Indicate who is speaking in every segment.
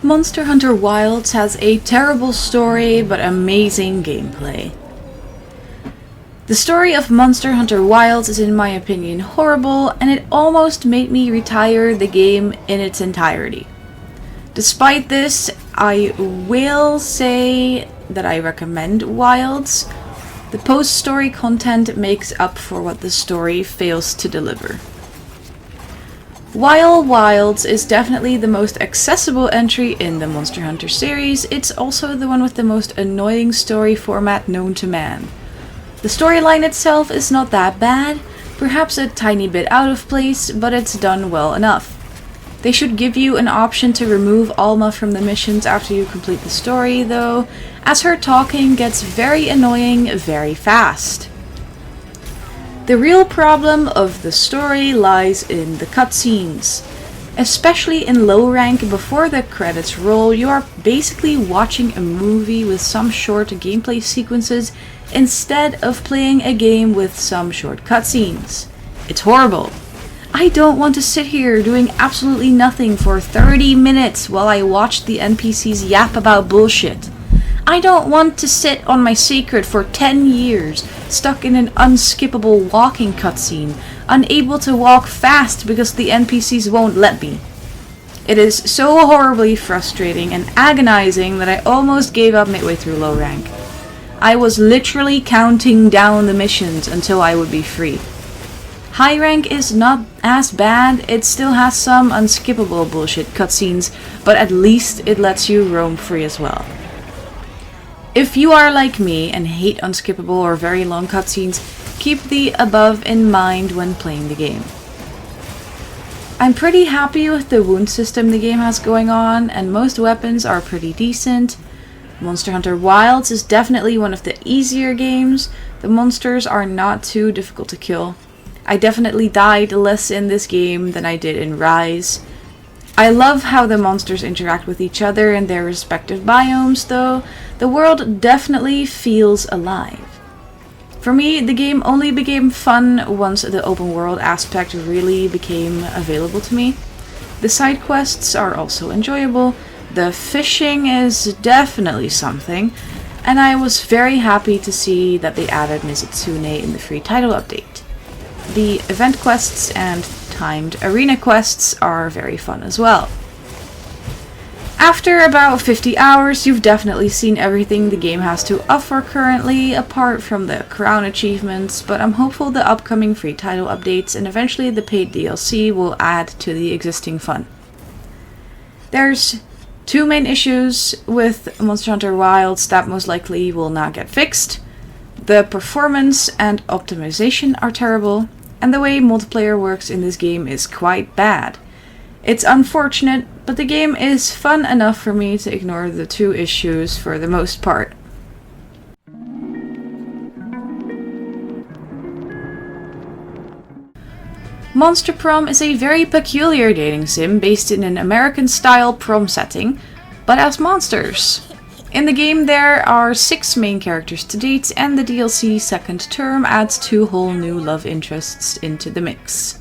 Speaker 1: Monster Hunter Wilds has a terrible story but amazing gameplay. The story of Monster Hunter Wilds is in my opinion horrible, and it almost made me retire the game in its entirety. Despite this, I will say that I recommend Wilds. The post-story content makes up for what the story fails to deliver. While Wilds is definitely the most accessible entry in the Monster Hunter series, it's also the one with the most annoying story format known to man. The storyline itself is not that bad, perhaps a tiny bit out of place, but it's done well enough. They should give you an option to remove Alma from the missions after you complete the story though, as her talking gets very annoying very fast. The real problem of the story lies in the cutscenes. Especially in low rank, before the credits roll, you are basically watching a movie with some short gameplay sequences instead of playing a game with some short cutscenes. It's horrible. I don't want to sit here doing absolutely nothing for 30 minutes while I watch the NPCs yap about bullshit. I don't want to sit on my secret for 10 years, stuck in an unskippable walking cutscene, unable to walk fast because the NPCs won't let me. It is so horribly frustrating and agonizing that I almost gave up midway through low rank. I was literally counting down the missions until I would be free. High rank is not as bad, it still has some unskippable bullshit cutscenes, but at least it lets you roam free as well. If you are like me and hate unskippable or very long cutscenes, keep the above in mind when playing the game. I'm pretty happy with the wound system the game has going on, and most weapons are pretty decent. Monster Hunter Wilds is definitely one of the easier games. The monsters are not too difficult to kill. I definitely died less in this game than I did in Rise. I love how the monsters interact with each other in their respective biomes though. The world definitely feels alive. For me, the game only became fun once the open world aspect really became available to me. The side quests are also enjoyable, the fishing is definitely something, and I was very happy to see that they added Mizitsune in the free title update. The event quests and timed arena quests are very fun as well. After about 50 hours, you've definitely seen everything the game has to offer currently, apart from the crown achievements, but I'm hopeful the upcoming free title updates and eventually the paid DLC will add to the existing fun. There's two main issues with Monster Hunter Wilds that most likely will not get fixed. The performance and optimization are terrible, and the way multiplayer works in this game is quite bad. It's unfortunate, but the game is fun enough for me to ignore the two issues for the most part. Monster Prom is a very peculiar dating sim based in an American-style prom setting, but as monsters. In the game there are 6 main characters to date, and the DLC Second Term adds 2 whole new love interests into the mix.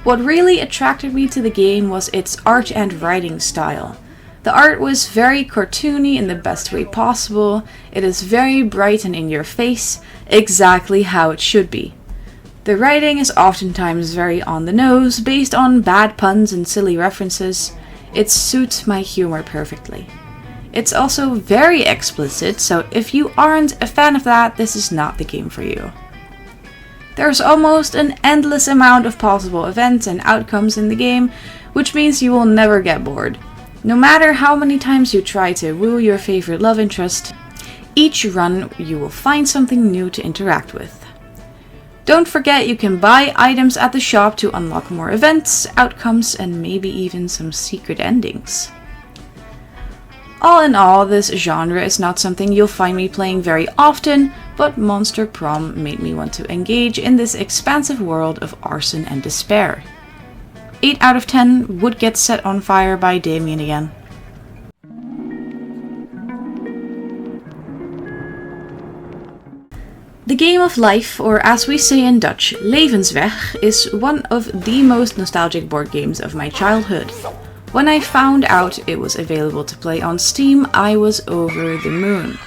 Speaker 1: What really attracted me to the game was its art and writing style. The art was very cartoony in the best way possible, it is very bright and in your face, exactly how it should be. The writing is oftentimes very on the nose, based on bad puns and silly references. It suits my humor perfectly. It's also very explicit, so if you aren't a fan of that, this is not the game for you. There's almost an endless amount of possible events and outcomes in the game, which means you will never get bored. No matter how many times you try to woo your favorite love interest, each run you will find something new to interact with. Don't forget you can buy items at the shop to unlock more events, outcomes, and maybe even some secret endings. All in all, this genre is not something you'll find me playing very often, but Monster Prom made me want to engage in this expansive world of arson and despair. 8 out of 10 would get set on fire by Damien again. The Game of Life, or as we say in Dutch, Levensweg, is one of the most nostalgic board games of my childhood. When I found out it was available to play on Steam, I was over the moon.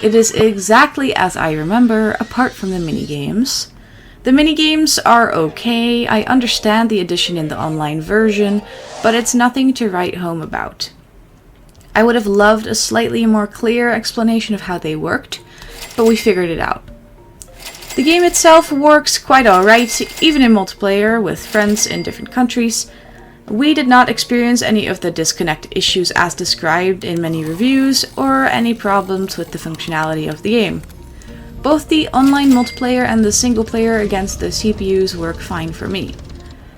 Speaker 1: It is exactly as I remember, apart from the minigames. The minigames are okay, I understand the addition in the online version, but it's nothing to write home about. I would have loved a slightly more clear explanation of how they worked, but we figured it out. The game itself works quite alright, even in multiplayer with friends in different countries. We did not experience any of the disconnect issues as described in many reviews, or any problems with the functionality of the game. Both the online multiplayer and the single player against the CPUs work fine for me.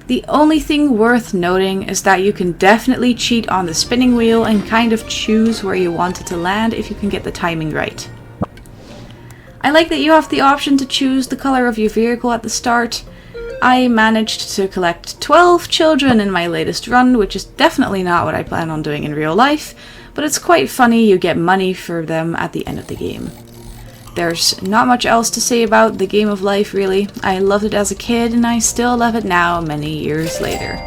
Speaker 1: The only thing worth noting is that you can definitely cheat on the spinning wheel and kind of choose where you want it to land if you can get the timing right. I like that you have the option to choose the color of your vehicle at the start. I managed to collect 12 children in my latest run, which is definitely not what I plan on doing in real life, but it's quite funny you get money for them at the end of the game. There's not much else to say about the Game of Life really. I loved it as a kid and I still love it now many years later.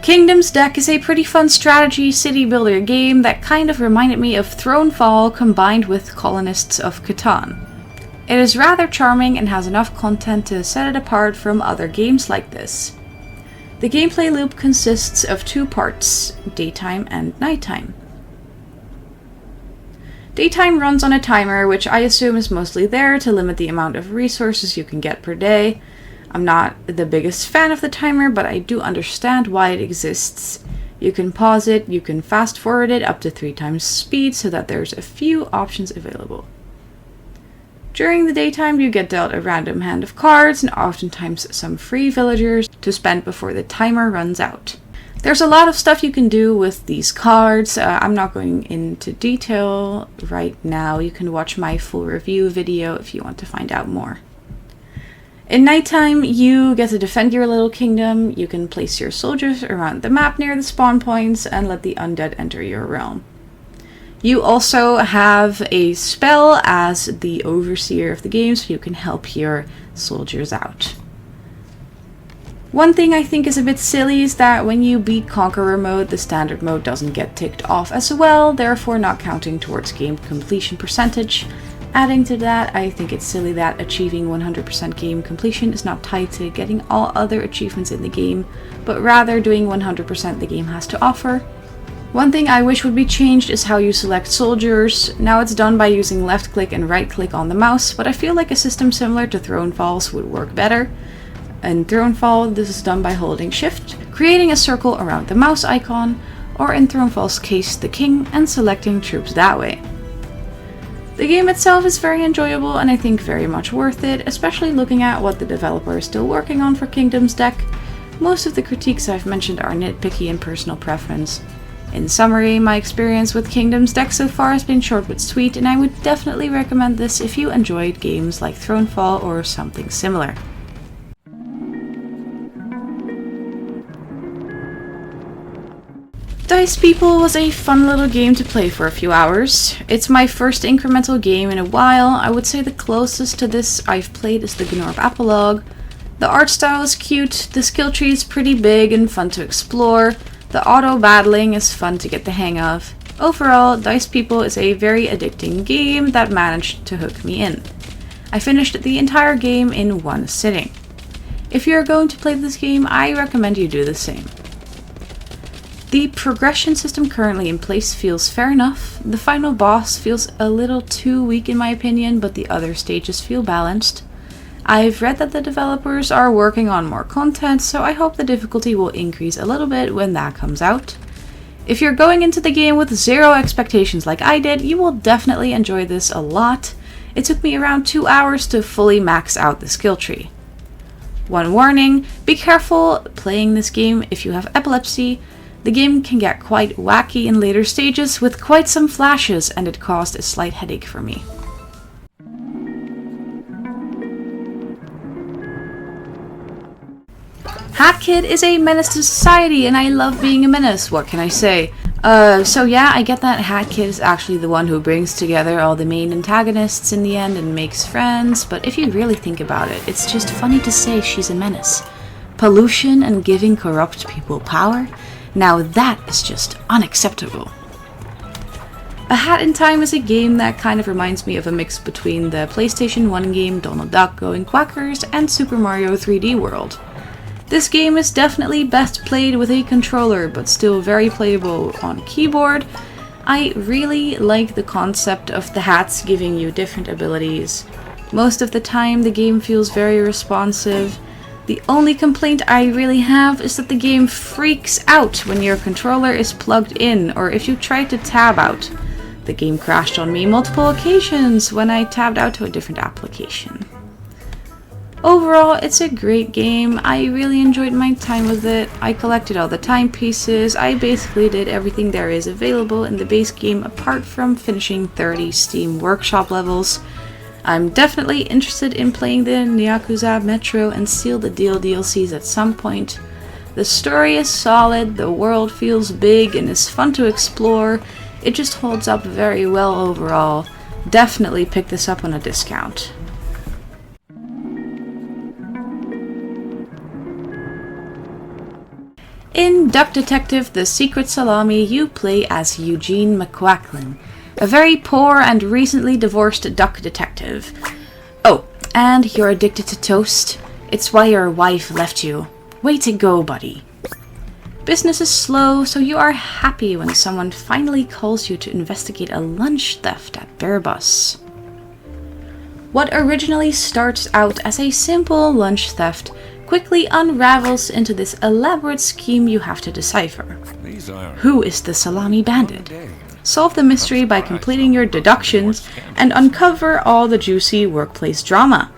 Speaker 1: Kingdoms Deck is a pretty fun strategy city builder game that kind of reminded me of Thronefall combined with Colonists of Catan. It is rather charming and has enough content to set it apart from other games like this. The gameplay loop consists of 2 parts, daytime and nighttime. Daytime runs on a timer, which I assume is mostly there to limit the amount of resources you can get per day. I'm not the biggest fan of the timer, but I do understand why it exists. You can pause it, you can fast forward it up to 3 times speed so that there's a few options available. During the daytime you get dealt a random hand of cards and oftentimes some free villagers to spend before the timer runs out. There's a lot of stuff you can do with these cards. I'm not going into detail right now. You can watch my full review video if you want to find out more. In nighttime, you get to defend your little kingdom. You can place your soldiers around the map near the spawn points and let the undead enter your realm. You also have a spell as the overseer of the game, so you can help your soldiers out. One thing I think is a bit silly is that when you beat Conqueror mode, the standard mode doesn't get ticked off as well, therefore not counting towards game completion percentage. Adding to that, I think it's silly that achieving 100% game completion is not tied to getting all other achievements in the game, but rather doing 100% the game has to offer. One thing I wish would be changed is how you select soldiers. Now it's done by using left click and right click on the mouse, but I feel like a system similar to Thronefall's would work better. In Thronefall, this is done by holding shift, creating a circle around the mouse icon, or in Thronefall's case the king, and selecting troops that way. The game itself is very enjoyable and I think very much worth it, especially looking at what the developer is still working on for Kingdoms Deck. Most of the critiques I've mentioned are nitpicky and personal preference. In summary, my experience with Kingdoms Deck so far has been short but sweet, and I would definitely recommend this if you enjoyed games like Thronefall or something similar. Dice People was a fun little game to play for a few hours. It's my first incremental game in a while. I would say the closest to this I've played is the Gnorb Apolog. The art style is cute, the skill tree is pretty big and fun to explore, the auto battling is fun to get the hang of. Overall, Dice People is a very addicting game that managed to hook me in. I finished the entire game in one sitting. If you're going to play this game, I recommend you do the same. The progression system currently in place feels fair enough. The final boss feels a little too weak in my opinion, but the other stages feel balanced. I've read that the developers are working on more content, so I hope the difficulty will increase a little bit when that comes out. If you're going into the game with zero expectations like I did, you will definitely enjoy this a lot. It took me around 2 hours to fully max out the skill tree. One warning, be careful playing this game if you have epilepsy. The game can get quite wacky in later stages with quite some flashes, and it caused a slight headache for me. Hat Kid is a menace to society, and I love being a menace, what can I say? So yeah, I get that Hat Kid is actually the one who brings together all the main antagonists in the end and makes friends, but if you really think about it, it's just funny to say she's a menace. Pollution and giving corrupt people power? Now that is just unacceptable. A Hat in Time is a game that kind of reminds me of a mix between the PlayStation 1 game Donald Duck Going Quackers and Super Mario 3D World. This game is definitely best played with a controller, but still very playable on keyboard. I really like the concept of the hats giving you different abilities. Most of the time the game feels very responsive. The only complaint I really have is that the game freaks out when your controller is plugged in or if you try to tab out. The game crashed on me multiple occasions when I tabbed out to a different application. Overall, it's a great game. I really enjoyed my time with it. I collected all the timepieces. I basically did everything there is available in the base game apart from finishing 30 Steam Workshop levels. I'm definitely interested in playing the Yakuza Metro and Seal the Deal DLCs at some point. The story is solid, the world feels big and is fun to explore. It just holds up very well overall. Definitely pick this up on a discount. In Duck Detective: The Secret Salami, you play as Eugene McQuacklin, a very poor and recently divorced duck detective. Oh, and you're addicted to toast. It's why your wife left you. Way to go, buddy. Business is slow, so you are happy when someone finally calls you to investigate a lunch theft at Bearbus. What originally starts out as a simple lunch theft quickly unravels into this elaborate scheme you have to decipher. Who is the Salami Bandit? Solve the mystery by completing your deductions and uncover all the juicy workplace drama.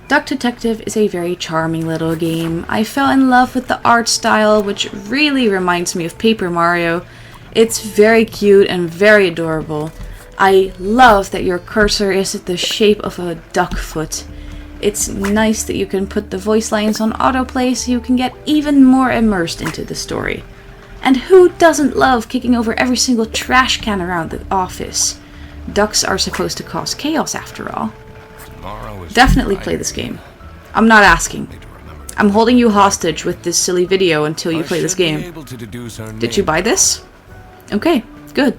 Speaker 1: Duck Detective is a very charming little game. I fell in love with the art style, which really reminds me of Paper Mario. It's very cute and very adorable. I love that your cursor is the shape of a duck foot. It's nice that you can put the voice lines on autoplay so you can get even more immersed into the story. And who doesn't love kicking over every single trash can around the office? Ducks are supposed to cause chaos after all. Definitely play this game. I'm not asking. I'm holding you hostage with this silly video until you play this game. Did you buy this? Okay, good.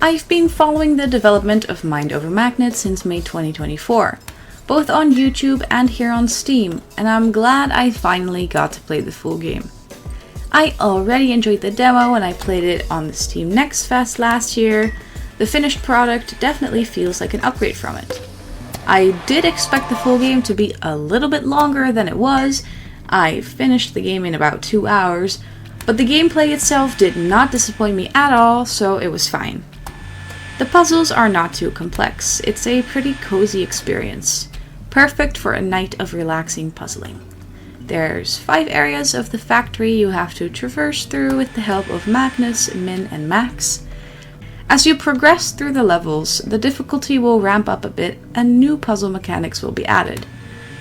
Speaker 1: I've been following the development of Mind Over Magnet since May 2024, both on YouTube and here on Steam, and I'm glad I finally got to play the full game. I already enjoyed the demo when I played it on the Steam Next Fest last year. The finished product definitely feels like an upgrade from it. I did expect the full game to be a little bit longer than it was. I finished the game in about 2 hours, but the gameplay itself did not disappoint me at all, so it was fine. The puzzles are not too complex. It's a pretty cozy experience, perfect for a night of relaxing puzzling. There's 5 areas of the factory you have to traverse through with the help of Magnus, Min, and Max. As you progress through the levels, the difficulty will ramp up a bit and new puzzle mechanics will be added.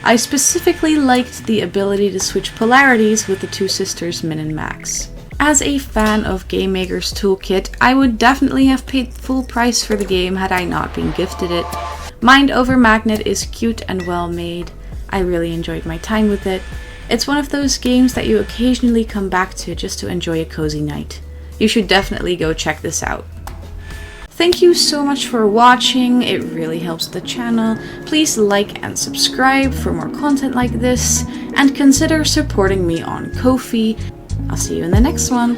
Speaker 1: I specifically liked the ability to switch polarities with the 2 sisters Min and Max. As a fan of Game Maker's Toolkit, I would definitely have paid full price for the game had I not been gifted it. Mind Over Magnet is cute and well made. I really enjoyed my time with it. It's one of those games that you occasionally come back to just to enjoy a cozy night. You should definitely go check this out. Thank you so much for watching, it really helps the channel. Please like and subscribe for more content like this, and consider supporting me on Ko-fi. I'll see you in the next one.